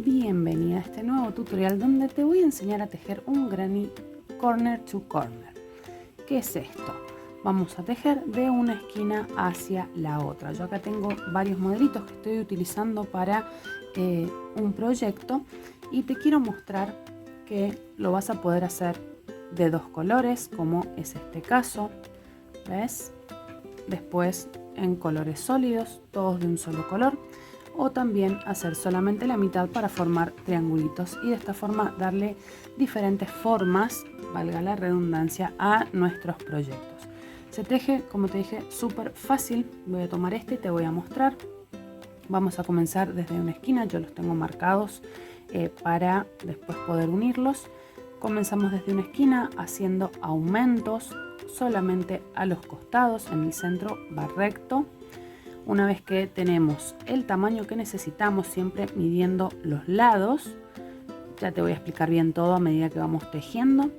Bienvenida a este nuevo tutorial donde te voy a enseñar a tejer un granny corner to corner. ¿Qué es esto? Vamos a tejer de una esquina hacia la otra. Yo acá tengo varios modelitos que estoy utilizando para un proyecto y te quiero mostrar que lo vas a poder hacer de dos colores, como es este caso, ¿ves? Después en colores sólidos, todos de un solo color, o también hacer solamente la mitad para formar triangulitos y de esta forma darle diferentes formas, valga la redundancia, a nuestros proyectos. Se teje, como te dije, súper fácil. Voy a tomar este y te voy a mostrar. Vamos a comenzar desde una esquina, yo los tengo marcados para después poder unirlos. Comenzamos desde una esquina haciendo aumentos solamente a los costados, en el centro va recto. Una vez que tenemos el tamaño que necesitamos, siempre midiendo los lados, ya te voy a explicar bien todo a medida que vamos tejiendo,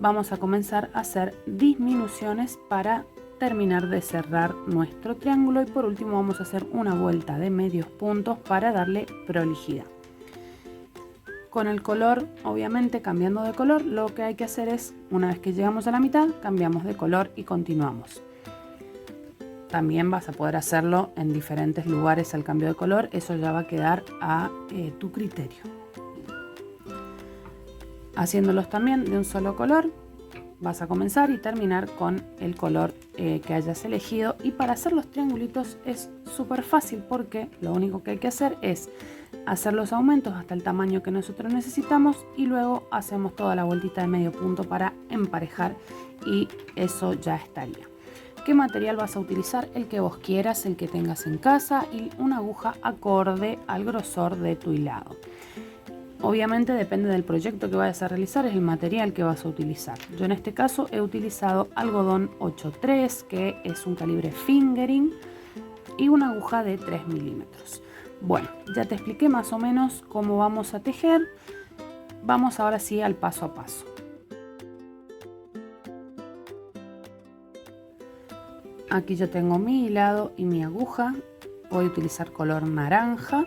vamos a comenzar a hacer disminuciones para terminar de cerrar nuestro triángulo y por último vamos a hacer una vuelta de medios puntos para darle prolijidad. Con el color, obviamente cambiando de color, lo que hay que hacer es, una vez que llegamos a la mitad, cambiamos de color y continuamos. También vas a poder hacerlo en diferentes lugares al cambio de color, eso ya va a quedar a tu criterio. Haciéndolos también de un solo color, vas a comenzar y terminar con el color que hayas elegido. Y para hacer los triangulitos es súper fácil porque lo único que hay que hacer es hacer los aumentos hasta el tamaño que nosotros necesitamos y luego hacemos toda la vueltita de medio punto para emparejar y eso ya estaría. ¿Qué material vas a utilizar? El que vos quieras, el que tengas en casa y una aguja acorde al grosor de tu hilado. Obviamente depende del proyecto que vayas a realizar, es el material que vas a utilizar. Yo en este caso he utilizado algodón 8-3, que es un calibre fingering, y una aguja de 3 milímetros. Bueno, ya te expliqué más o menos cómo vamos a tejer. Vamos ahora sí al paso a paso. Aquí yo tengo mi hilado y mi aguja. Voy a utilizar color naranja.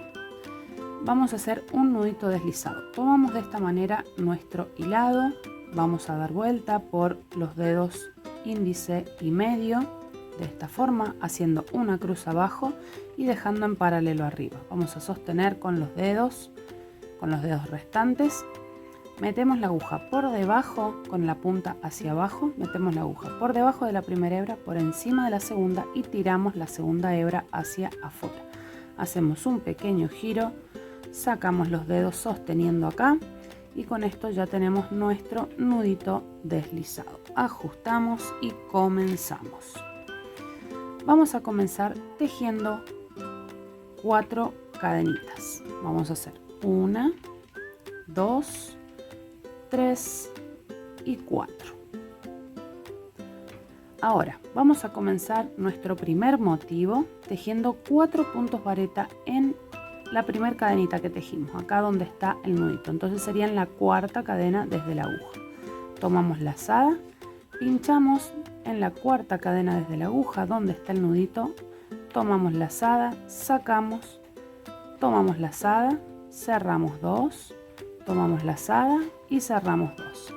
Vamos a hacer un nudito deslizado. Tomamos de esta manera nuestro hilado. Vamos a dar vuelta por los dedos índice y medio. De esta forma, haciendo una cruz abajo y dejando en paralelo arriba. Vamos a sostener con los dedos restantes. Metemos la aguja por debajo, con la punta hacia abajo, metemos la aguja por debajo de la primera hebra, por encima de la segunda y tiramos la segunda hebra hacia afuera. Hacemos un pequeño giro, sacamos los dedos sosteniendo acá y con esto ya tenemos nuestro nudito deslizado. Ajustamos y comenzamos. Vamos a comenzar tejiendo 4 cadenitas. Vamos a hacer 1, 2, 3 y 4. Ahora vamos a comenzar nuestro primer motivo tejiendo 4 puntos vareta en la primera cadenita que tejimos, acá donde está el nudito. Entonces sería en la cuarta cadena desde la aguja. Tomamos lazada, pinchamos en la cuarta cadena desde la aguja donde está el nudito, tomamos lazada, sacamos, tomamos lazada, cerramos 2, tomamos lazada y cerramos 2.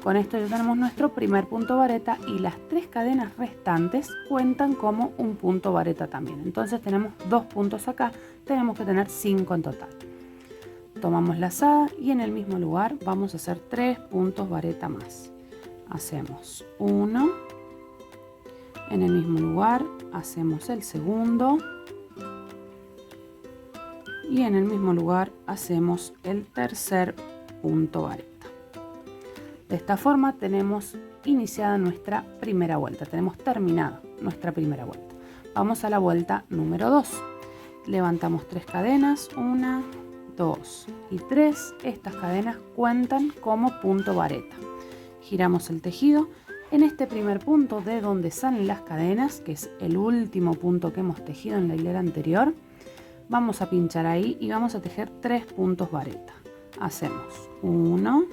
Con esto ya tenemos nuestro primer punto vareta y las 3 cadenas restantes cuentan como un punto vareta también. Entonces tenemos 2 puntos acá, tenemos que tener 5 en total. Tomamos lazada y en el mismo lugar vamos a hacer 3 puntos vareta más. Hacemos 1, en el mismo lugar hacemos el segundo y en el mismo lugar hacemos el tercer punto vareta. De esta forma tenemos iniciada nuestra primera vuelta, tenemos terminada nuestra primera vuelta. Vamos a la vuelta número 2. Levantamos 3 cadenas, 1, 2 y 3. Estas cadenas cuentan como punto vareta. Giramos el tejido. En este primer punto de donde salen las cadenas, que es el último punto que hemos tejido en la hilera anterior, vamos a pinchar ahí y vamos a tejer 3 puntos vareta. Hacemos 1,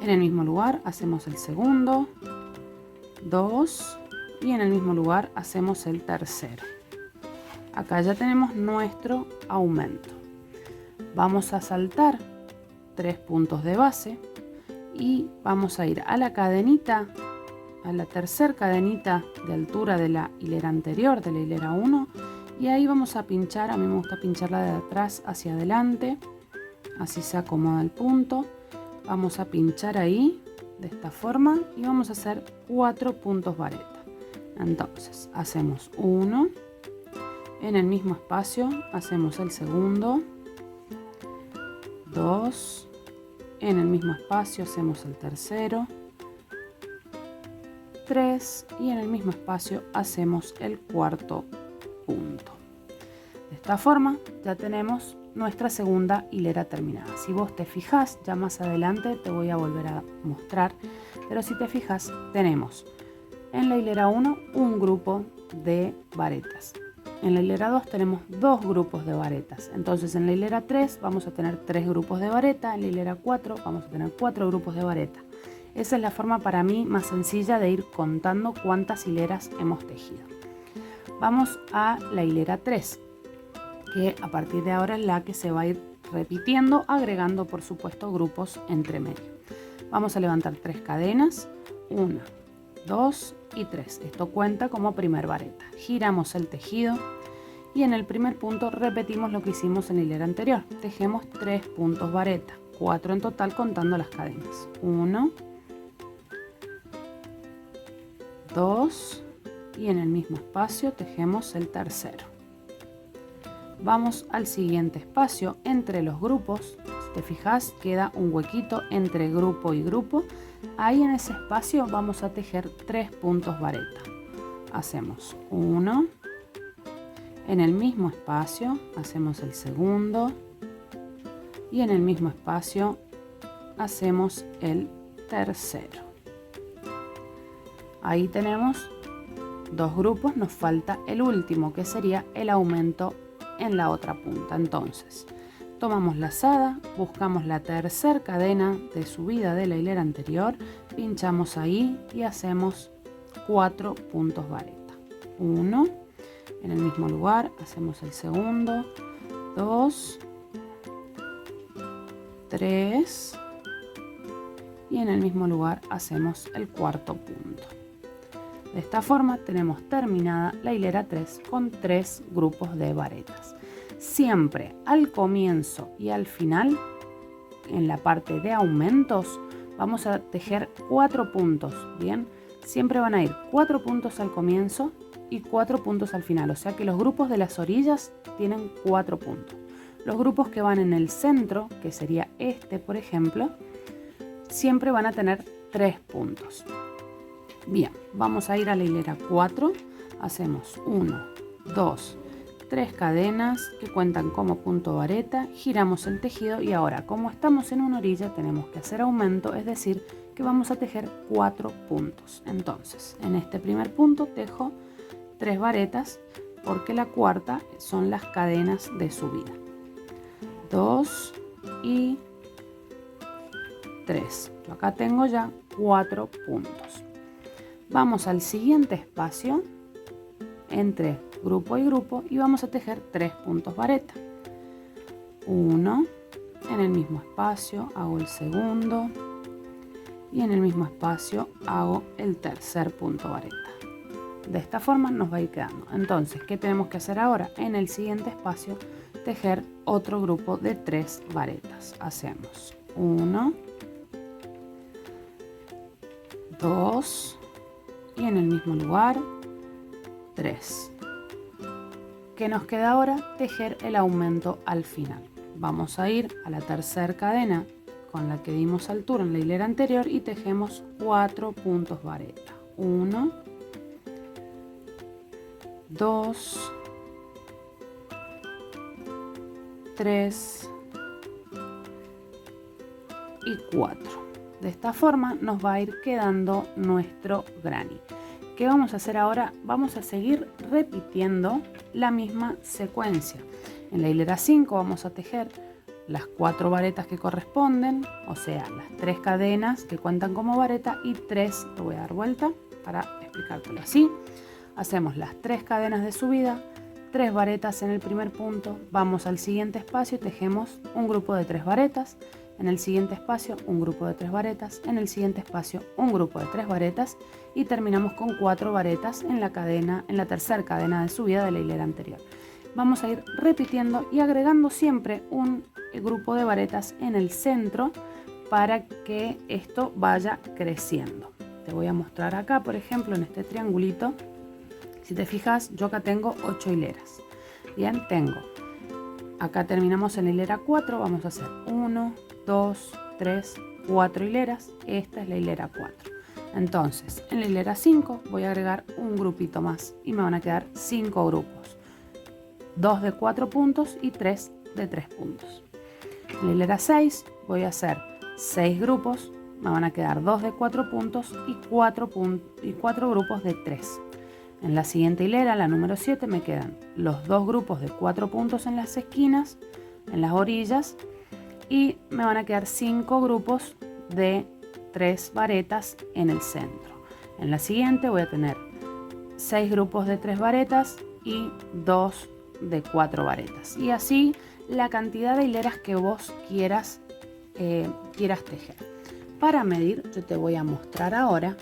en el mismo lugar hacemos el segundo, 2 y en el mismo lugar hacemos el tercero. Acá ya tenemos nuestro aumento. Vamos a saltar 3 puntos de base y vamos a ir a la cadenita, a la tercera cadenita de altura de la hilera anterior, de la hilera 1, y ahí vamos a pinchar. A mí me gusta pincharla de atrás hacia adelante, así se acomoda el punto. Vamos a pinchar ahí de esta forma y vamos a hacer 4 puntos vareta. Entonces hacemos uno, en el mismo espacio hacemos el segundo, 2, en el mismo espacio hacemos el tercero, 3 y en el mismo espacio hacemos el cuarto punto. De esta forma ya tenemos nuestra segunda hilera terminada. Si vos te fijas, ya más adelante te voy a volver a mostrar, pero si te fijas, tenemos en la hilera 1 un grupo de varetas. En la hilera 2 tenemos 2 grupos de varetas. Entonces en la hilera 3 vamos a tener 3 grupos de vareta. En la hilera 4 vamos a tener 4 grupos de vareta. Esa es la forma para mí más sencilla de ir contando cuántas hileras hemos tejido. Vamos a la hilera 3, que a partir de ahora es la que se va a ir repitiendo, agregando por supuesto grupos entre medio. Vamos a levantar 3 cadenas, 1, 2 y 3. Esto cuenta como primer vareta. Giramos el tejido y en el primer punto repetimos lo que hicimos en la hilera anterior. Tejemos 3 puntos vareta, 4 en total contando las cadenas. 1, 2 y en el mismo espacio tejemos el tercero. Vamos al siguiente espacio entre los grupos. Si te fijas, queda un huequito entre grupo y grupo. Ahí en ese espacio vamos a tejer 3 puntos vareta. Hacemos 1, en el mismo espacio hacemos el segundo y en el mismo espacio hacemos el tercero. Ahí tenemos 2 grupos, nos falta el último, que sería el aumento en la otra punta. Entonces tomamos lazada, buscamos la tercera cadena de subida de la hilera anterior, pinchamos ahí y hacemos 4 puntos vareta. 1, en el mismo lugar hacemos el segundo, 2, 3 y en el mismo lugar hacemos el cuarto punto. De esta forma tenemos terminada la hilera 3 con 3 grupos de varetas. Siempre al comienzo y al final, en la parte de aumentos, vamos a tejer 4 puntos, ¿bien? Siempre van a ir 4 puntos al comienzo y 4 puntos al final, o sea que los grupos de las orillas tienen 4 puntos. Los grupos que van en el centro, que sería este por ejemplo, siempre van a tener 3 puntos. Bien, vamos a ir a la hilera 4, hacemos 1, 2, 3 cadenas que cuentan como punto vareta, giramos el tejido y ahora como estamos en una orilla tenemos que hacer aumento, es decir que vamos a tejer 4 puntos. Entonces en este primer punto tejo 3 varetas porque la cuarta son las cadenas de subida. 2 y 3. Yo acá tengo ya 4 puntos. Vamos al siguiente espacio entre grupo y grupo y vamos a tejer 3 puntos vareta. 1, en el mismo espacio hago el segundo y en el mismo espacio hago el tercer punto vareta. De esta forma nos va a ir quedando. Entonces, ¿qué tenemos que hacer ahora? En el siguiente espacio tejer otro grupo de 3 varetas. Hacemos 1, 2 y en el mismo lugar 3. ¿Qué nos queda ahora? Tejer el aumento al final. Vamos a ir a la tercera cadena con la que dimos altura en la hilera anterior y tejemos 4 puntos vareta. 1, 2, 3 y 4. De esta forma nos va a ir quedando nuestro granny. ¿Qué vamos a hacer ahora? Vamos a seguir repitiendo la misma secuencia. En la hilera 5 vamos a tejer las 4 varetas que corresponden, o sea, las 3 cadenas que cuentan como vareta y 3, lo voy a dar vuelta para explicártelo así. Hacemos las 3 cadenas de subida, 3 varetas en el primer punto, vamos al siguiente espacio y tejemos un grupo de 3 varetas, en el siguiente espacio un grupo de 3 varetas, en el siguiente espacio un grupo de 3 varetas y terminamos con 4 varetas en la cadena, en la tercera cadena de subida de la hilera anterior. Vamos a ir repitiendo y agregando siempre un grupo de varetas en el centro para que esto vaya creciendo. Te voy a mostrar acá, por ejemplo, en este triangulito. Si te fijas, yo acá tengo 8 hileras. Bien, acá terminamos en la hilera 4, vamos a hacer 1, 2, 3, 4 hileras. Esta es la hilera 4. Entonces, en la hilera 5 voy a agregar un grupito más y me van a quedar 5 grupos. 2 de 4 puntos y 3 de 3 puntos. En la hilera 6 voy a hacer 6 grupos, me van a quedar 2 de 4 puntos y 4 grupos de 3. En la siguiente hilera, la número 7, me quedan los 2 grupos de 4 puntos en las esquinas, en las orillas, y me van a quedar 5 grupos de 3 varetas en el centro. En la siguiente voy a tener 6 grupos de 3 varetas y 2 de 4 varetas. Y así la cantidad de hileras que vos quieras tejer. Para medir, yo te voy a mostrar ahora.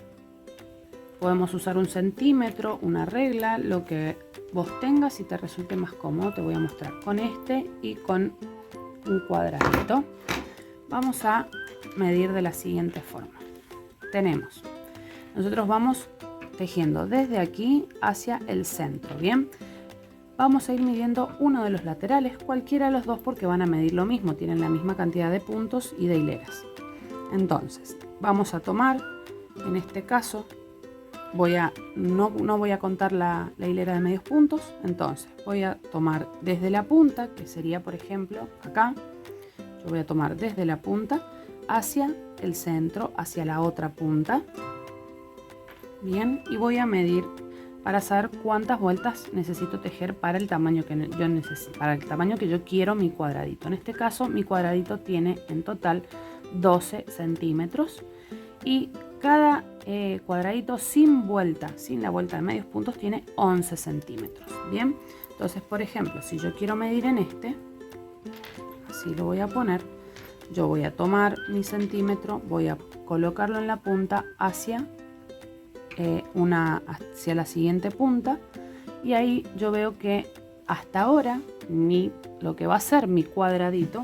Podemos usar un centímetro, una regla, lo que vos tengas y te resulte más cómodo. Te voy a mostrar con este y con un cuadradito. Vamos a medir de la siguiente forma. Nosotros vamos tejiendo desde aquí hacia el centro, ¿bien? Vamos a ir midiendo uno de los laterales, cualquiera de los dos, porque van a medir lo mismo, tienen la misma cantidad de puntos y de hileras. Entonces, vamos a tomar, en este caso, no voy a contar la hilera de medios puntos, entonces voy a tomar desde la punta, que sería por ejemplo acá, yo voy a tomar desde la punta hacia el centro, hacia la otra punta, bien, y voy a medir para saber cuántas vueltas necesito tejer para el tamaño que yo quiero mi cuadradito. En este caso mi cuadradito tiene en total 12 centímetros y cada cuadradito sin la vuelta de medios puntos tiene 11 centímetros. Bien, entonces por ejemplo, si yo quiero medir en este, así lo voy a poner, yo voy a tomar mi centímetro, voy a colocarlo en la punta hacia la siguiente punta y ahí yo veo que hasta ahora lo que va a ser mi cuadradito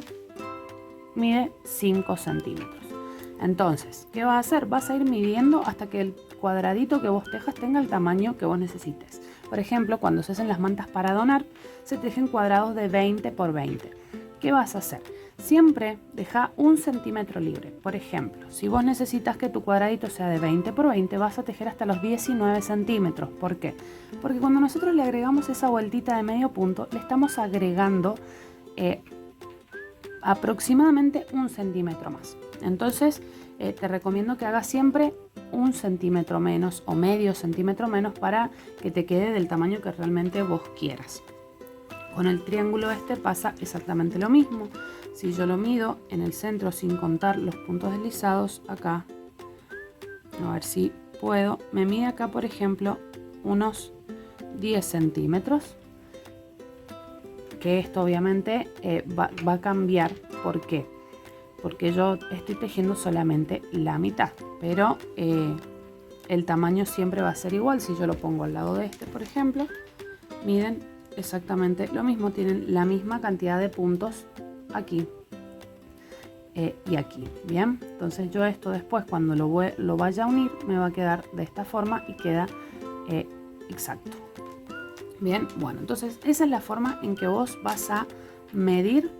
mide 5 centímetros. Entonces, ¿qué vas a hacer? Vas a ir midiendo hasta que el cuadradito que vos tejas tenga el tamaño que vos necesites. Por ejemplo, cuando se hacen las mantas para donar, se tejen cuadrados de 20 por 20. ¿Qué vas a hacer? Siempre deja 1 centímetro libre. Por ejemplo, si vos necesitas que tu cuadradito sea de 20 por 20, vas a tejer hasta los 19 centímetros. ¿Por qué? Porque cuando nosotros le agregamos esa vueltita de medio punto, le estamos agregando aproximadamente 1 centímetro más. Entonces, te recomiendo que hagas siempre 1 centímetro menos o medio centímetro menos para que te quede del tamaño que realmente vos quieras. Con el triángulo este pasa exactamente lo mismo. Si yo lo mido en el centro sin contar los puntos deslizados, acá, a ver si puedo, me mide acá por ejemplo unos 10 centímetros. Que esto obviamente va a cambiar. ¿Por qué? Porque yo estoy tejiendo solamente la mitad, pero el tamaño siempre va a ser igual. Si yo lo pongo al lado de este, por ejemplo, miden exactamente lo mismo, tienen la misma cantidad de puntos aquí y aquí, bien. Entonces yo esto después cuando lo vaya a unir me va a quedar de esta forma y queda exacto. Bien, bueno, entonces esa es la forma en que vos vas a medir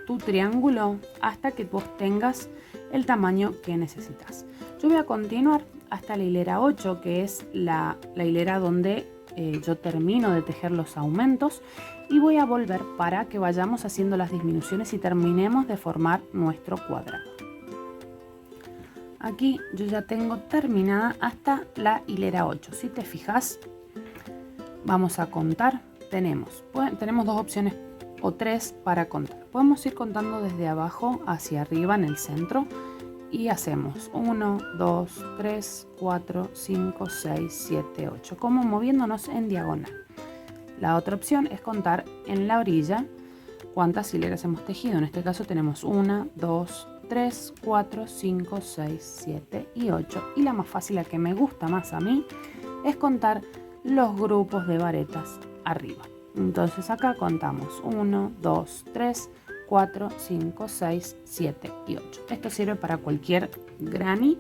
tu triángulo hasta que vos tengas el tamaño que necesitas. Yo voy a continuar hasta la hilera 8, que es la hilera donde yo termino de tejer los aumentos, y voy a volver para que vayamos haciendo las disminuciones y terminemos de formar nuestro cuadrado. Aquí yo ya tengo terminada hasta la hilera 8. Si te fijas, vamos a contar. Tenemos 2 opciones o 3 para contar. Podemos ir contando desde abajo hacia arriba en el centro y hacemos 1, 2, 3, 4, 5, 6, 7, 8, como moviéndonos en diagonal. La otra opción es contar en la orilla cuántas hileras hemos tejido. En este caso tenemos 1, 2, 3, 4, 5, 6, 7 y 8. Y la más fácil, la que me gusta más a mí, es contar los grupos de varetas arriba. Entonces acá contamos 1, 2, 3, 4, 5, 6, 7 y 8. Esto sirve para cualquier granny,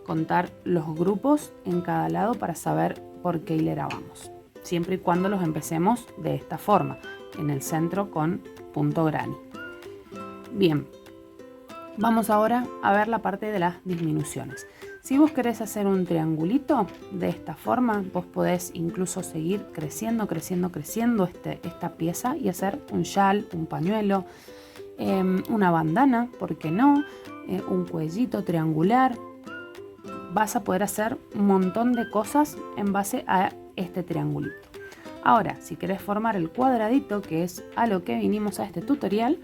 contar los grupos en cada lado para saber por qué hilera vamos. Siempre y cuando los empecemos de esta forma, en el centro con punto granny. Bien, vamos ahora a ver la parte de las disminuciones. Si vos querés hacer un triangulito de esta forma, vos podés incluso seguir creciendo esta pieza y hacer un chal, un pañuelo, una bandana, ¿por qué no? Un cuellito triangular. Vas a poder hacer un montón de cosas en base a este triangulito. Ahora, si querés formar el cuadradito, que es a lo que vinimos a este tutorial,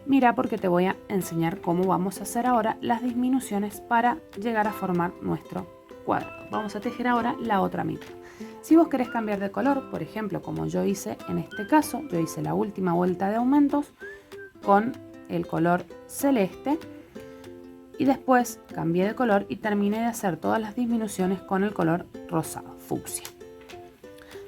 mira, porque te voy a enseñar cómo vamos a hacer ahora las disminuciones para llegar a formar nuestro cuadrado. Vamos a tejer ahora la otra mitad. Si vos querés cambiar de color, por ejemplo, como yo hice en este caso, yo hice la última vuelta de aumentos con el color celeste y después cambié de color y terminé de hacer todas las disminuciones con el color rosado, fucsia.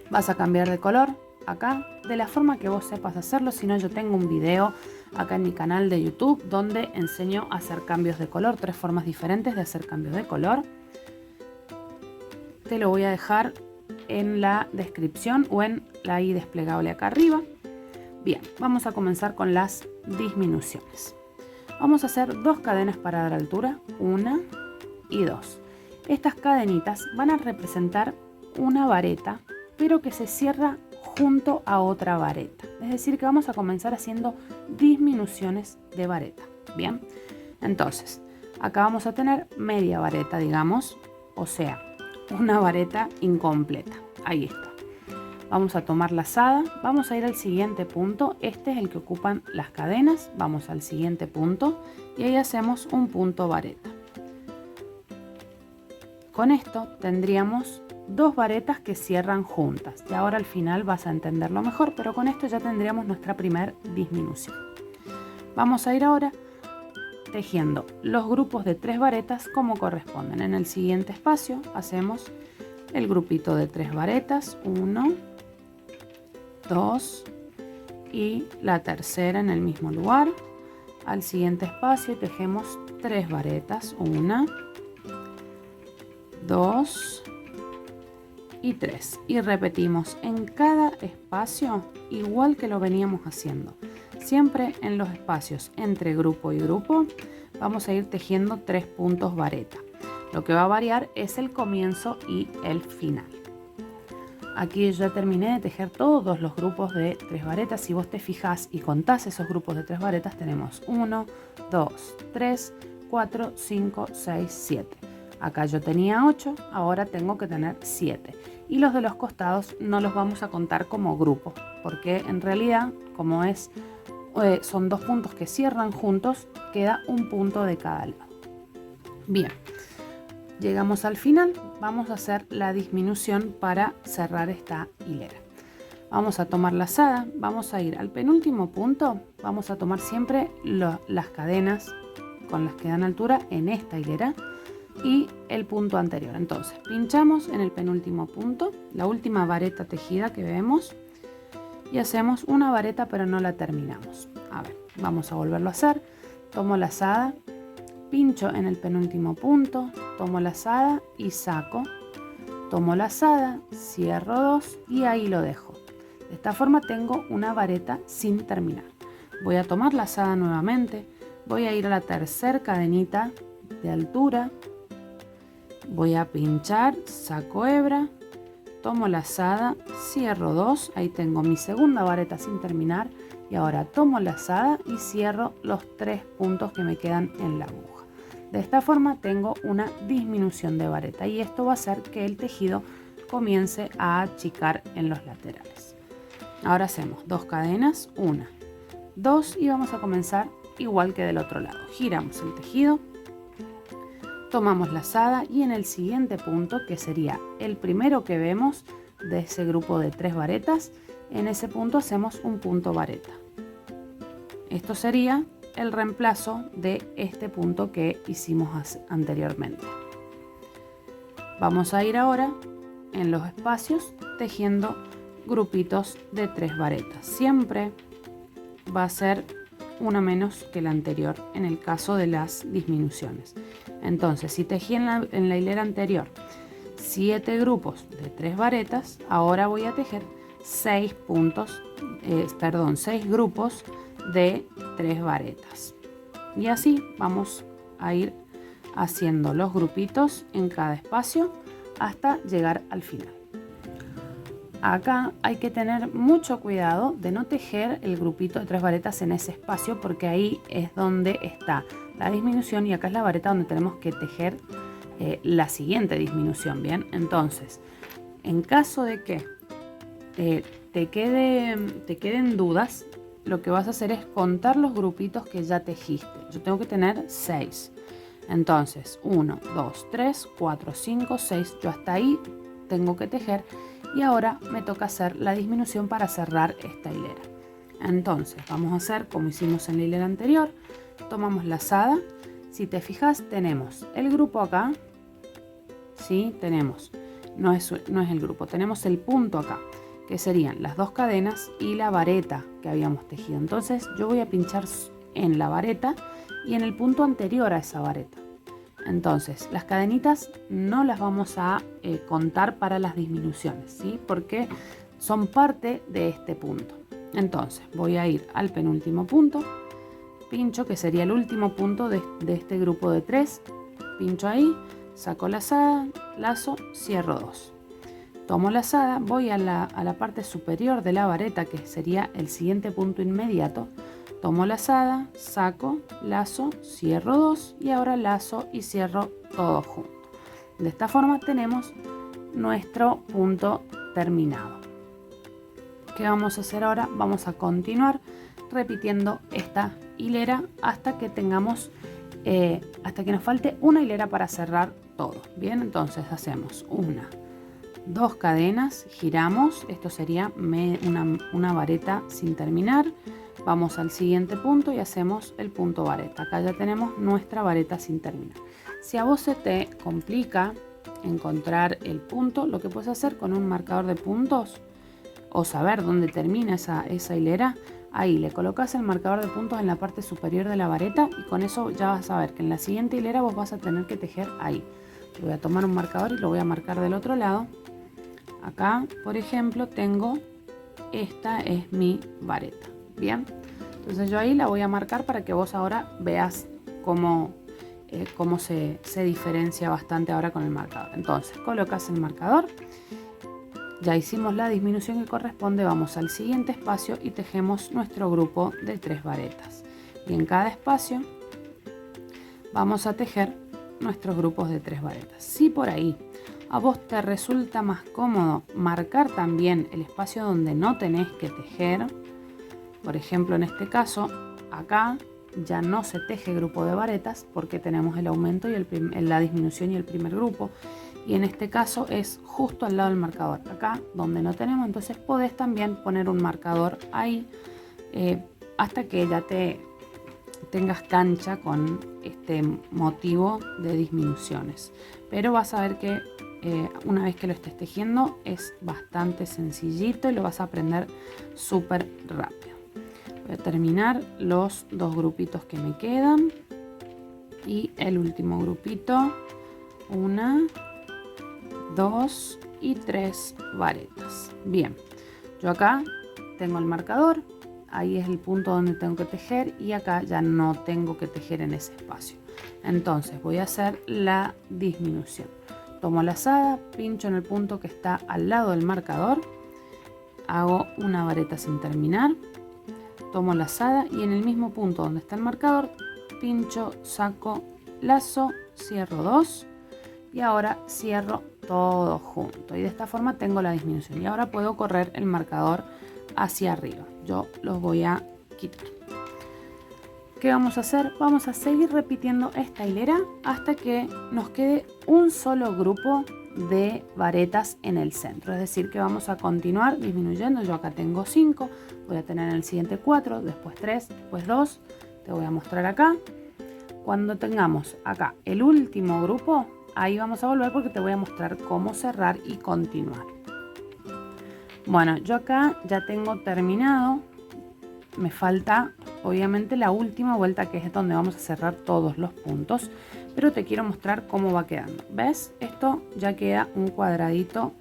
Vas a cambiar de color acá de la forma que vos sepas hacerlo. Si no, yo tengo un video acá en mi canal de YouTube donde enseño a hacer cambios de color, 3 formas diferentes de hacer cambios de color. Te lo voy a dejar en la descripción o en la i desplegable acá arriba. Bien, vamos a comenzar con las disminuciones. Vamos a hacer 2 cadenas para dar altura, 1 y 2. Estas cadenitas van a representar una vareta, pero que se cierra junto a otra vareta. Es decir, que vamos a comenzar haciendo disminuciones de vareta. Bien, entonces, acá vamos a tener media vareta, digamos, o sea, una vareta incompleta. Ahí está. Vamos a tomar lazada, vamos a ir al siguiente punto, este es el que ocupan las cadenas, vamos al siguiente punto y ahí hacemos un punto vareta. Con esto tendríamos 2 varetas que cierran juntas y ahora al final vas a entenderlo mejor, pero con esto ya tendríamos nuestra primera disminución. Vamos a ir ahora tejiendo los grupos de 3 varetas como corresponden. En el siguiente espacio hacemos el grupito de 3 varetas, 1, 2 y la tercera en el mismo lugar. Al siguiente espacio tejemos 3 varetas, 1, 2 y 3 y repetimos en cada espacio igual que lo veníamos haciendo. Siempre en los espacios entre grupo y grupo vamos a ir tejiendo 3 puntos vareta. Lo que va a variar es el comienzo y el final. Aquí ya terminé de tejer todos los grupos de 3 varetas. Si vos te fijas y contás esos grupos de 3 varetas, tenemos 1, 2, 3, 4, 5, 6, 7. Acá yo tenía 8, ahora tengo que tener 7. Y los de los costados no los vamos a contar como grupo, porque en realidad, como son 2 puntos que cierran juntos, queda un punto de cada lado. Bien. Llegamos al final, vamos a hacer la disminución para cerrar esta hilera. Vamos a tomar lazada, vamos a ir al penúltimo punto, vamos a tomar siempre las cadenas con las que dan altura en esta hilera y el punto anterior. Entonces pinchamos en el penúltimo punto, la última vareta tejida que vemos y hacemos una vareta pero no la terminamos. A ver, vamos a volverlo a hacer, tomo lazada, pincho en el penúltimo punto, tomo lazada y saco, tomo lazada, cierro 2 y ahí lo dejo. De esta forma tengo una vareta sin terminar. Voy a tomar lazada nuevamente, voy a ir a la tercera cadenita de altura, voy a pinchar, saco hebra, tomo lazada, cierro 2, ahí tengo mi segunda vareta sin terminar y ahora tomo lazada y cierro los 3 puntos que me quedan en la aguja. De esta forma tengo una disminución de vareta y esto va a hacer que el tejido comience a achicar en los laterales. Ahora hacemos 2 cadenas, 1, 2 y vamos a comenzar igual que del otro lado. Giramos el tejido, tomamos lazada y en el siguiente punto, que sería el primero que vemos, de ese grupo de 3 varetas, en ese punto hacemos un punto vareta. Esto sería el reemplazo de este punto que hicimos anteriormente. Vamos a ir ahora en los espacios tejiendo grupitos de 3 varetas. Siempre va a ser una menos que la anterior en el caso de las disminuciones. Entonces, si tejí en la hilera anterior 7 grupos de 3 varetas, ahora voy a tejer 6 grupos de 3 varetas. Y así vamos a ir haciendo los grupitos en cada espacio hasta llegar al final. Acá hay que tener mucho cuidado de no tejer el grupito de 3 varetas en ese espacio, porque ahí es donde está la disminución y acá es la vareta donde tenemos que tejer la siguiente disminución. Bien, entonces en caso de que te queden dudas, lo que vas a hacer es contar los grupitos que ya tejiste. Yo tengo que tener 6. Entonces 1, 2, 3, 4, 5, 6. Yo hasta ahí tengo que tejer y ahora me toca hacer la disminución para cerrar esta hilera. Entonces vamos a hacer como hicimos en la hilera anterior. Tomamos lazada. Si te fijas, tenemos el grupo acá. Sí, tenemos. No es el grupo, tenemos el punto acá, que serían las 2 cadenas y la vareta que habíamos tejido. Entonces yo voy a pinchar en la vareta y en el punto anterior a esa vareta. Entonces las cadenitas no las vamos a contar para las disminuciones, ¿sí? Porque son parte de este punto. Entonces voy a ir al penúltimo punto, pincho, que sería el último punto de este grupo de 3, pincho ahí, saco lazada, lazo, cierro 2. Tomo lazada, voy a la parte superior de la vareta, que sería el siguiente punto inmediato. Tomo lazada, saco, lazo, cierro 2 y ahora lazo y cierro todo junto. De esta forma tenemos nuestro punto terminado. ¿Qué vamos a hacer ahora? Vamos a continuar repitiendo esta hilera hasta que tengamos, hasta que nos falte una hilera para cerrar todo. Bien, entonces hacemos 1, 2 cadenas, giramos, esto sería una vareta sin terminar. Vamos al siguiente punto y hacemos el punto vareta. Acá ya tenemos nuestra vareta sin terminar. Si a vos se te complica encontrar el punto, lo que puedes hacer con un marcador de puntos o saber dónde termina esa hilera, ahí le colocas el marcador de puntos en la parte superior de la vareta y con eso ya vas a ver que en la siguiente hilera vos vas a tener que tejer ahí. Voy a tomar un marcador y lo voy a marcar del otro lado. Acá, por ejemplo, tengo, esta es mi vareta. Bien, entonces yo ahí la voy a marcar para que vos ahora veas cómo se diferencia bastante ahora con el marcador. Entonces colocas el marcador, ya hicimos la disminución que corresponde, vamos al siguiente espacio y tejemos nuestro grupo de 3 varetas. Y en cada espacio vamos a tejer nuestros grupos de 3 varetas. Si por ahí a vos te resulta más cómodo marcar también el espacio donde no tenés que tejer, por ejemplo en este caso acá ya no se teje grupo de varetas porque tenemos el aumento y la disminución y el primer grupo, y en este caso es justo al lado del marcador, acá donde no tenemos, entonces podés también poner un marcador ahí hasta que ya tengas cancha con este motivo de disminuciones. Pero vas a ver que una vez que lo estés tejiendo es bastante sencillito y lo vas a aprender súper rápido. Voy a terminar los 2 grupitos que me quedan y el último grupito, 1, 2 y 3 varetas. Bien, yo acá tengo el marcador, ahí es el punto donde tengo que tejer y acá ya no tengo que tejer en ese espacio. Entonces voy a hacer la disminución. Tomo lazada, pincho en el punto que está al lado del marcador, hago una vareta sin terminar, tomo lazada y en el mismo punto donde está el marcador, pincho, saco, lazo, cierro 2 y ahora cierro todo junto. Y de esta forma tengo la disminución. Y ahora puedo correr el marcador hacia arriba. Yo los voy a quitar. ¿Qué vamos a hacer? Vamos a seguir repitiendo esta hilera hasta que nos quede un solo grupo de varetas en el centro, es decir que vamos a continuar disminuyendo. Yo acá tengo 5, voy a tener en el siguiente 4, después 3, después 2, te voy a mostrar acá. Cuando tengamos acá el último grupo, ahí vamos a volver porque te voy a mostrar cómo cerrar y continuar. Bueno, yo acá ya tengo terminado, me falta obviamente la última vuelta, que es donde vamos a cerrar todos los puntos, pero te quiero mostrar cómo va quedando. ¿Ves? Esto ya queda un cuadradito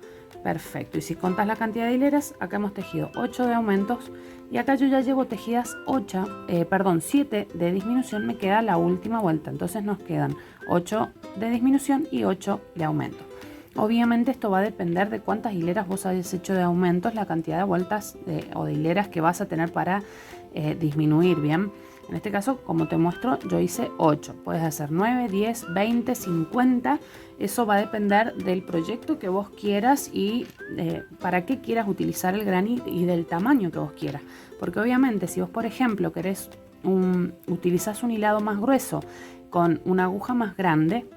perfecto, y si contas la cantidad de hileras, acá hemos tejido 8 de aumentos y acá yo ya llevo tejidas 7 de disminución, me queda la última vuelta, entonces nos quedan 8 de disminución y 8 de aumento. Obviamente esto va a depender de cuántas hileras vos hayas hecho de aumentos, la cantidad de vueltas o de hileras que vas a tener para disminuir, ¿bien? En este caso, como te muestro, yo hice 8. Puedes hacer 9, 10, 20, 50. Eso va a depender del proyecto que vos quieras y para qué quieras utilizar el granny y del tamaño que vos quieras. Porque obviamente si vos, por ejemplo, querés utilizás un hilado más grueso con una aguja más grande,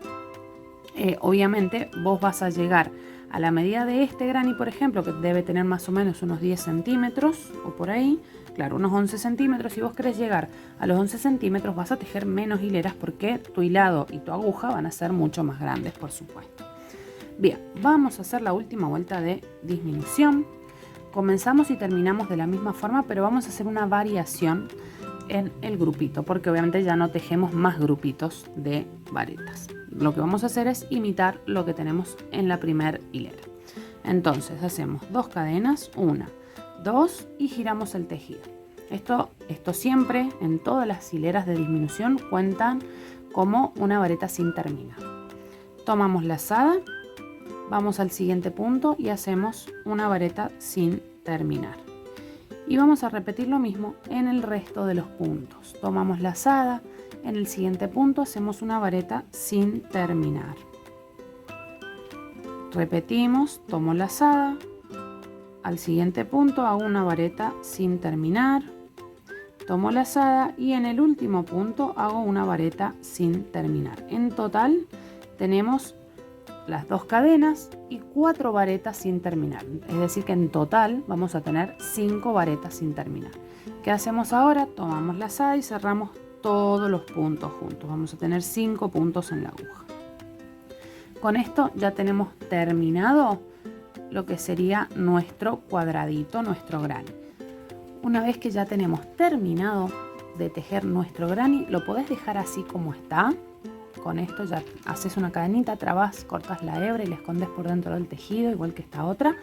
obviamente vos vas a llegar a la medida de este granny, por ejemplo, que debe tener más o menos unos 10 centímetros o por ahí, claro, unos 11 centímetros. Si vos querés llegar a los 11 centímetros vas a tejer menos hileras porque tu hilado y tu aguja van a ser mucho más grandes, por supuesto. Bien, vamos a hacer la última vuelta de disminución. Comenzamos y terminamos de la misma forma, pero vamos a hacer una variación en el grupito, porque obviamente ya no tejemos más grupitos de varetas. Lo que vamos a hacer es imitar lo que tenemos en la primera hilera. Entonces hacemos 2 cadenas, 1, 2 y giramos el tejido. Esto siempre en todas las hileras de disminución cuentan como una vareta sin terminar. Tomamos lazada, vamos al siguiente punto y hacemos una vareta sin terminar. Y vamos a repetir lo mismo en el resto de los puntos. Tomamos lazada, en el siguiente punto hacemos una vareta sin terminar. Repetimos, tomo lazada, al siguiente punto hago una vareta sin terminar, tomo lazada y en el último punto hago una vareta sin terminar. En total tenemos las 2 cadenas y 4 varetas sin terminar, es decir que en total vamos a tener 5 varetas sin terminar. ¿Qué hacemos ahora? Tomamos lazada y cerramos todos los puntos juntos. Vamos a tener 5 puntos en la aguja. Con esto ya tenemos terminado lo que sería nuestro cuadradito, nuestro granny. Una vez que ya tenemos terminado de tejer nuestro granny, lo podés dejar así como está. Con esto ya haces una cadenita, trabas, cortas la hebra y la escondes por dentro del tejido, igual que esta otra.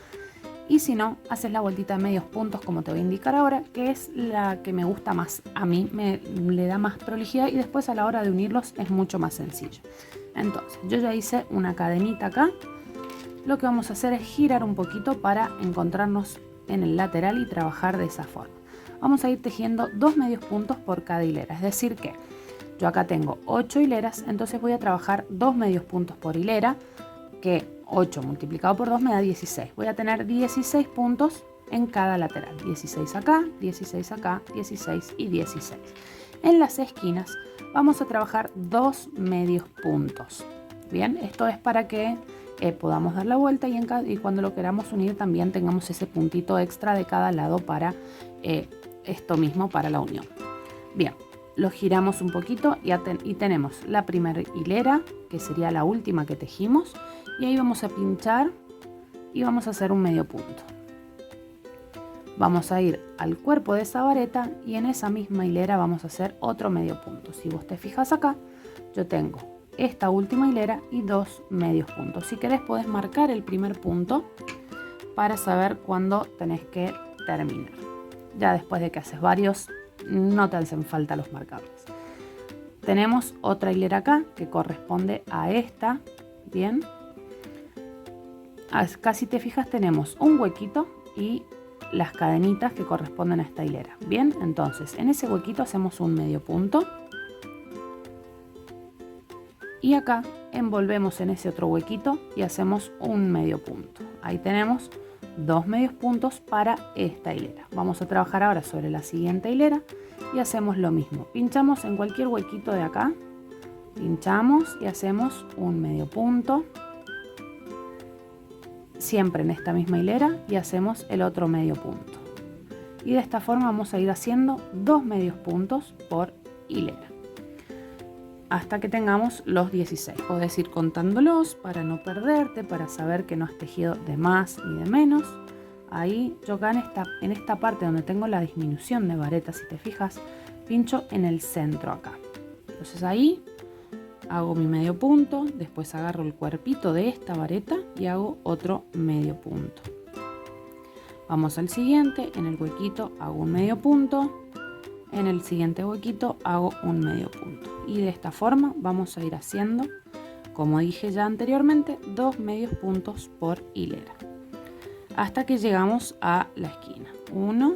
Y si no, haces la vueltita de medios puntos como te voy a indicar ahora, que es la que me gusta más. A mí le da más prolijidad y después a la hora de unirlos es mucho más sencillo. Entonces, yo ya hice una cadenita acá. Lo que vamos a hacer es girar un poquito para encontrarnos en el lateral y trabajar de esa forma. Vamos a ir tejiendo 2 medios puntos por cada hilera, es decir que yo acá tengo 8 hileras, entonces voy a trabajar 2 medios puntos por hilera, que 8 multiplicado por 2 me da 16. Voy a tener 16 puntos en cada lateral. 16 acá, 16 acá, 16 y 16. En las esquinas vamos a trabajar 2 medios puntos. Bien, esto es para que podamos dar la vuelta y cuando lo queramos unir también tengamos ese puntito extra de cada lado para esto mismo, para la unión. Bien. Lo giramos un poquito y tenemos la primera hilera, que sería la última que tejimos, y ahí vamos a pinchar y vamos a hacer un medio punto. Vamos a ir al cuerpo de esa vareta y en esa misma hilera vamos a hacer otro medio punto. Si vos te fijas acá, yo tengo esta última hilera y 2 medios puntos. Si querés podés marcar el primer punto para saber cuándo tenés que terminar. Ya después de que haces varios, no te hacen falta los marcables. Tenemos otra hilera acá que corresponde a esta. Bien, acá si te fijas tenemos un huequito y las cadenitas que corresponden a esta hilera. Bien, entonces en ese huequito hacemos un medio punto y acá envolvemos en ese otro huequito y hacemos un medio punto. Ahí tenemos 2 medios puntos para esta hilera. Vamos a trabajar ahora sobre la siguiente hilera y hacemos lo mismo. Pinchamos en cualquier huequito de acá, pinchamos y hacemos un medio punto. siempre en esta misma hilera y hacemos el otro medio punto. Y de esta forma vamos a ir haciendo 2 medios puntos por hilera hasta que tengamos los 16. Podés ir contándolos para no perderte, para saber que no has tejido de más ni de menos. Ahí yo acá en esta parte donde tengo la disminución de vareta, si te fijas, pincho en el centro acá. Entonces ahí hago mi medio punto, después agarro el cuerpito de esta vareta y hago otro medio punto. Vamos al siguiente, en el huequito hago un medio punto, en el siguiente huequito hago un medio punto. Y de esta forma vamos a ir haciendo, como dije ya anteriormente, 2 medios puntos por hilera. Hasta que llegamos a la esquina. 1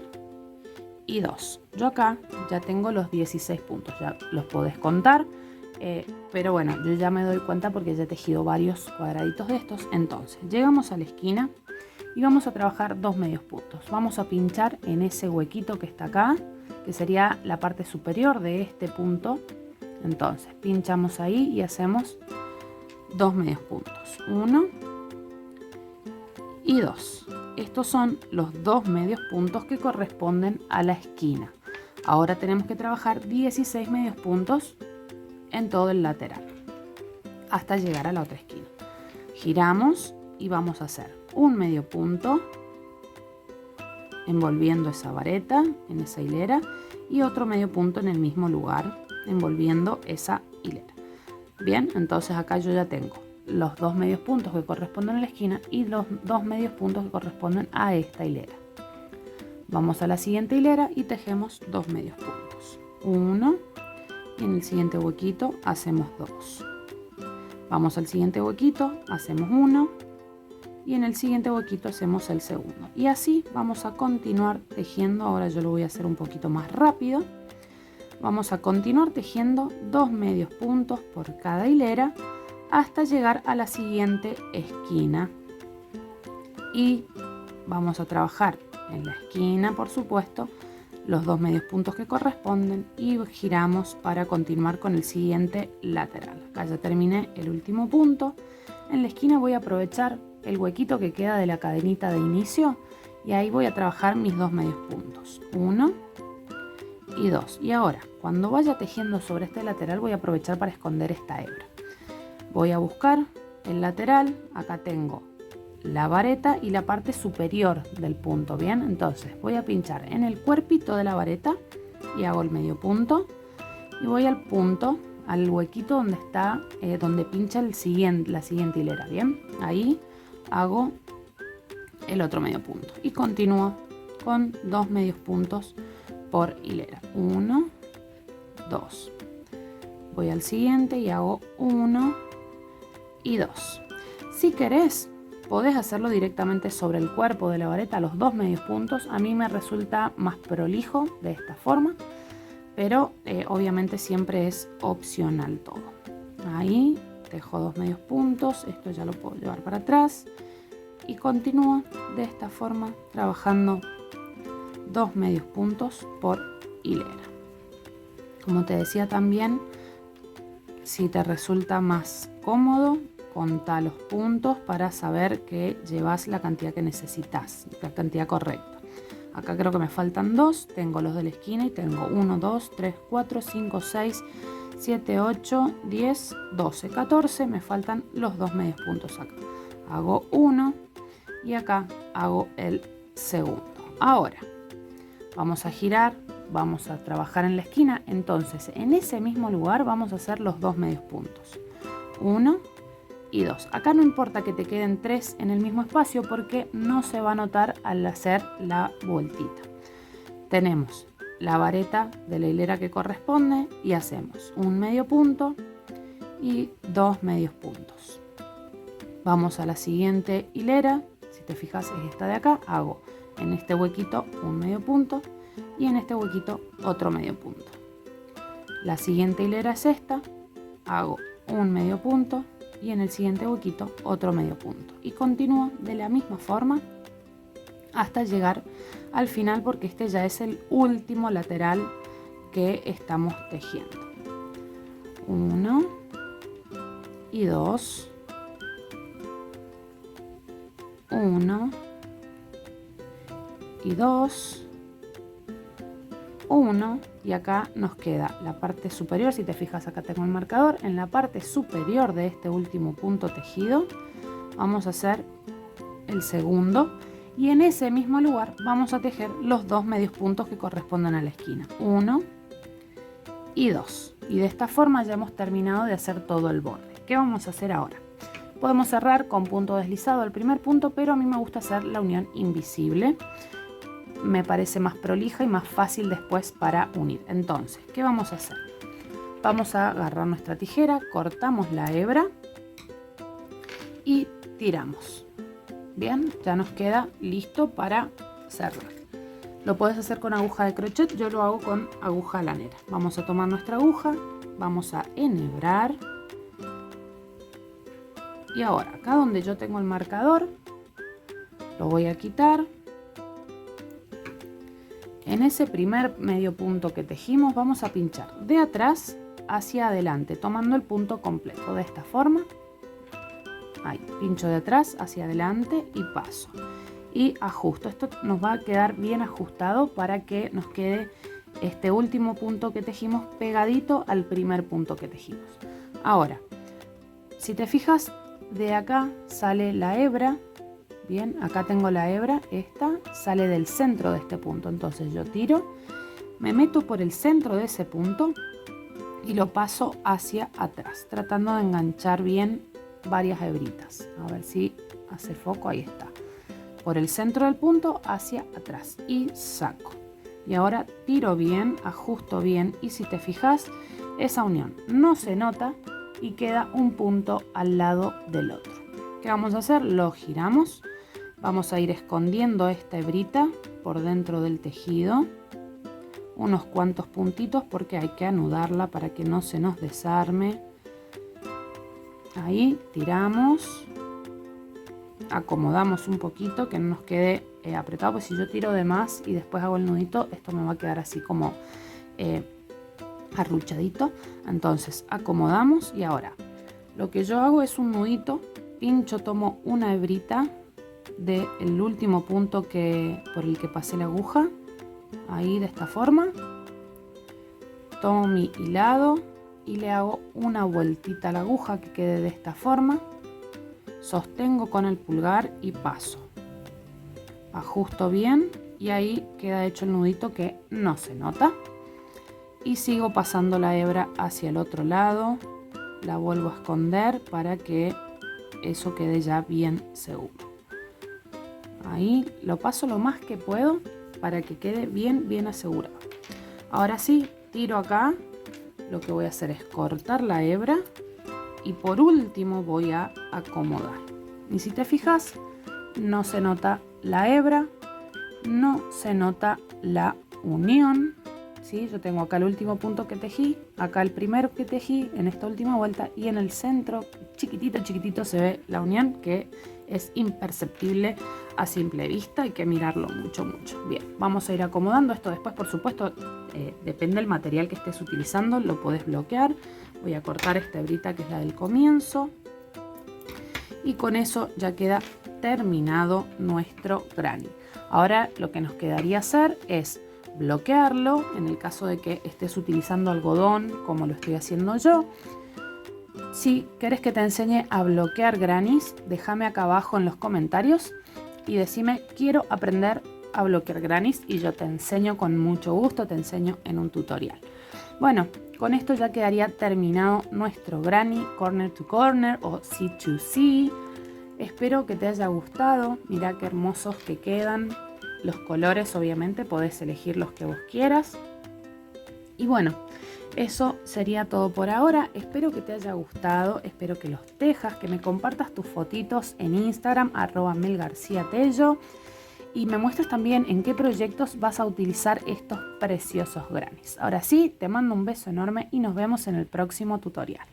y 2. Yo acá ya tengo los 16 puntos, ya los podés contar. Pero bueno, yo ya me doy cuenta porque ya he tejido varios cuadraditos de estos. Entonces, llegamos a la esquina y vamos a trabajar 2 medios puntos. Vamos a pinchar en ese huequito que está acá, que sería la parte superior de este punto. Entonces pinchamos ahí y hacemos 2 medios puntos, 1 y 2. Estos son los 2 medios puntos que corresponden a la esquina. Ahora tenemos que trabajar 16 medios puntos en todo el lateral hasta llegar a la otra esquina. Giramos y vamos a hacer un medio punto envolviendo esa vareta en esa hilera y otro medio punto en el mismo lugar envolviendo esa hilera. Bien, entonces acá yo ya tengo los 2 medios puntos que corresponden a la esquina y los 2 medios puntos que corresponden a esta hilera. Vamos a la siguiente hilera y tejemos 2 medios puntos, 1 y en el siguiente huequito hacemos 2. Vamos al siguiente huequito, hacemos 1 y en el siguiente huequito hacemos el segundo. Y así vamos a continuar tejiendo. Ahora yo lo voy a hacer un poquito más rápido. Vamos a continuar tejiendo 2 medios puntos por cada hilera hasta llegar a la siguiente esquina. Y vamos a trabajar en la esquina, por supuesto, los 2 medios puntos que corresponden y giramos para continuar con el siguiente lateral. Acá ya terminé el último punto. En la esquina voy a aprovechar el huequito que queda de la cadenita de inicio y ahí voy a trabajar mis 2 medios puntos, 1 y 2. Y ahora cuando vaya tejiendo sobre este lateral voy a aprovechar para esconder esta hebra. Voy a buscar el lateral, acá tengo la vareta y la parte superior del punto. Bien, entonces voy a pinchar en el cuerpito de la vareta y hago el medio punto y voy al punto, al huequito donde está donde pincha la siguiente hilera. Bien, ahí hago el otro medio punto y continúo con 2 medios puntos por hilera, 1, 2. Voy al siguiente y hago 1 y 2. Si querés podés hacerlo directamente sobre el cuerpo de la vareta, los 2 medios puntos. A mí me resulta más prolijo de esta forma, pero obviamente siempre es opcional todo. Ahí tejo 2 medios puntos, esto ya lo puedo llevar para atrás y continúo de esta forma trabajando 2 medios puntos por hilera. Como te decía también, si te resulta más cómodo, contá los puntos para saber que llevas la cantidad que necesitas, la cantidad correcta. Acá creo que me faltan 2, tengo los de la esquina y tengo 1, 2, 3, 4, 5, 6, 7, 8, 10, 12, 14, me faltan los 2 medios puntos acá. Hago 1 y acá hago el segundo. Ahora vamos a girar, vamos a trabajar en la esquina, entonces en ese mismo lugar vamos a hacer los 2 medios puntos, 1 y 2. Acá no importa que te queden 3 en el mismo espacio porque no se va a notar al hacer la vueltita. Tenemos la vareta de la hilera que corresponde y hacemos un medio punto y 2 medios puntos. Vamos a la siguiente hilera, si te fijas es esta de acá, hago en este huequito un medio punto y en este huequito otro medio punto. La siguiente hilera es esta, hago un medio punto y en el siguiente huequito otro medio punto y continúo de la misma forma hasta llegar al final porque este ya es el último lateral que estamos tejiendo. 1 y 2 1 y 2, 1, y acá nos queda la parte superior. Si te fijas, acá tengo el marcador. En la parte superior de este último punto tejido vamos a hacer el segundo, y en ese mismo lugar vamos a tejer los 2 medios puntos que corresponden a la esquina, 1 y 2, y de esta forma ya hemos terminado de hacer todo el borde. ¿Qué vamos a hacer ahora? Podemos cerrar con punto deslizado el primer punto, pero a mí me gusta hacer la unión invisible. Me parece más prolija y más fácil después para unir. Entonces, ¿qué vamos a hacer? Vamos a agarrar nuestra tijera, cortamos la hebra y tiramos. Bien, ya nos queda listo para cerrar. Lo puedes hacer con aguja de crochet, yo lo hago con aguja lanera. Vamos a tomar nuestra aguja, vamos a enhebrar. Y ahora, acá donde yo tengo el marcador, lo voy a quitar. En ese primer medio punto que tejimos vamos a pinchar de atrás hacia adelante, tomando el punto completo de esta forma. Ahí, pincho de atrás hacia adelante y paso. Y ajusto. Esto nos va a quedar bien ajustado para que nos quede este último punto que tejimos pegadito al primer punto que tejimos. Ahora, si te fijas, de acá sale la hebra. Bien, acá tengo la hebra, esta sale del centro de este punto. Entonces yo tiro, me meto por el centro de ese punto y lo paso hacia atrás, tratando de enganchar bien varias hebritas. A ver si hace foco, ahí está. Por el centro del punto hacia atrás y saco. Y ahora tiro bien, ajusto bien, y si te fijas, esa unión no se nota y queda un punto al lado del otro. ¿Qué vamos a hacer? Lo giramos. Vamos a ir escondiendo esta hebrita por dentro del tejido, unos cuantos puntitos porque hay que anudarla para que no se nos desarme. Ahí tiramos, acomodamos un poquito que no nos quede apretado, pues si yo tiro de más y después hago el nudito, esto me va a quedar así como arruchadito. Entonces acomodamos y ahora lo que yo hago es un nudito, pincho, tomo una hebrita del último punto por el que pasé la aguja, ahí de esta forma, tomo mi hilado y le hago una vueltita a la aguja que quede de esta forma, sostengo con el pulgar y paso, ajusto bien y ahí queda hecho el nudito que no se nota, y sigo pasando la hebra hacia el otro lado, la vuelvo a esconder para que eso quede ya bien seguro. Ahí lo paso lo más que puedo para que quede bien asegurado. Ahora sí, tiro acá. Lo que voy a hacer es cortar la hebra y por último voy a acomodar. Y si te fijas, no se nota la hebra, no se nota la unión. ¿Sí? Yo tengo acá el último punto que tejí, acá el primero que tejí en esta última vuelta, y en el centro chiquitito se ve la unión, que es imperceptible a simple vista, hay que mirarlo mucho. Bien, vamos a ir acomodando esto después, por supuesto, depende del material que estés utilizando, lo podés bloquear. Voy a cortar esta hebrita que es la del comienzo y con eso ya queda terminado nuestro granny. Ahora lo que nos quedaría hacer es bloquearlo en el caso de que estés utilizando algodón como lo estoy haciendo yo. Si querés que te enseñe a bloquear grannies, déjame acá abajo en los comentarios y decime quiero aprender a bloquear grannies y yo te enseño con mucho gusto, te enseño en un tutorial. Bueno, con esto ya quedaría terminado nuestro granny corner to corner o C2C. Espero que te haya gustado, mirá qué hermosos que quedan. Los colores obviamente podés elegir los que vos quieras. Y bueno, eso sería todo por ahora. Espero que te haya gustado, espero que los tejas, que me compartas tus fotitos en Instagram, @melgarciatello, y me muestres también en qué proyectos vas a utilizar estos preciosos grannies. Ahora sí, te mando un beso enorme y nos vemos en el próximo tutorial.